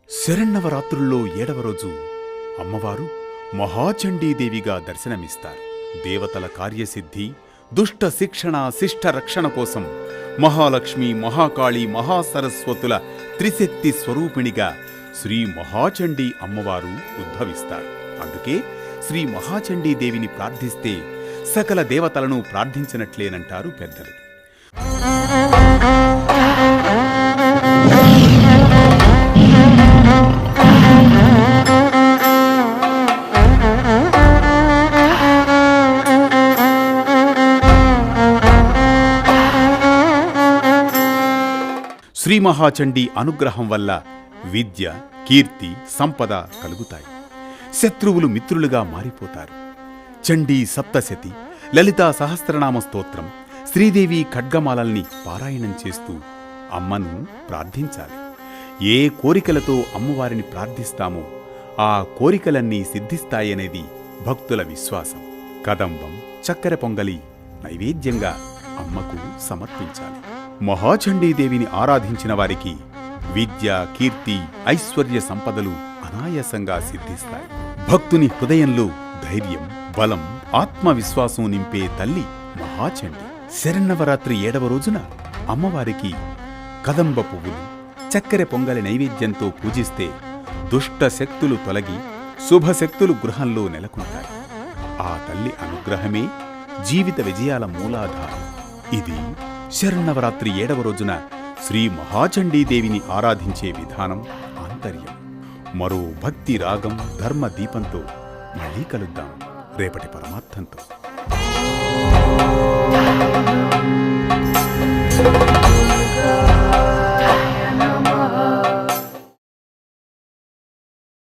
శరన్నవరాత్రుల్లో 7వ రోజు అమ్మవారు మహాచండీదేవిగా దర్శనమిస్తారు. దేవతల కార్యసిద్ధి, దుష్ట శిక్షణ, శిష్ట రక్షణ కోసం మహాలక్ష్మి, మహాకాళి, మహాసరస్వతుల త్రిశక్తి స్వరూపిణిగా శ్రీ మహాచండీ అమ్మవారు ఉద్భవిస్తారు. అందుకే శ్రీ మహాచండీదేవిని ప్రార్థిస్తే సకల దేవతలను ప్రార్థించినట్లేనంటారు పెద్దలు. శ్రీ మహాచండీ అనుగ్రహం వల్ల విద్య, కీర్తి, సంపద కలుగుతాయి. శత్రువులు మిత్రులుగా మారిపోతారు. చండీ సప్తశతి, లలితా సహస్రనామ స్తోత్రం, శ్రీదేవి ఖడ్గమాలల్ని పారాయణం చేస్తూ అమ్మను ప్రార్థించాలి. ఏ కోరికలతో అమ్మవారిని ప్రార్థిస్తామో ఆ కోరికలన్నీ సిద్ధిస్తాయనేది భక్తుల విశ్వాసం. కదంబం, చక్కెర పొంగలి నైవేద్యంగా అమ్మకు సమర్పించాలి. మహాచండీదేవిని ఆరాధించిన వారికి విద్య, కీర్తి, ఐశ్వర్య సంపదలు అనాయాసంగా సిద్ధిస్తాయి. భక్తుని హృదయంలో ధైర్యం, బలం, ఆత్మవిశ్వాసం నింపే తల్లి మహాచండీ. శరన్నవరాత్రి 7వ రోజున అమ్మవారికి కదంబ పువ్వులు, చక్కెర పొంగలి నైవేద్యంతో పూజిస్తే దుష్ట శక్తులు తొలగి శుభశక్తులు గృహంలో నెలకొంటాయి. ఆ తల్లి అనుగ్రహమే జీవిత విజయాల మూలాధారం. ఇది శరన్నవరాత్రి 7వ రోజున శ్రీ మహాచండీదేవిని ఆరాధించే విధానం, ఆంతర్యం. మరో భక్తి రాగం, ధర్మ దీపంతో మళ్ళీ కలుద్దాం రేపటి పరమార్థంతో.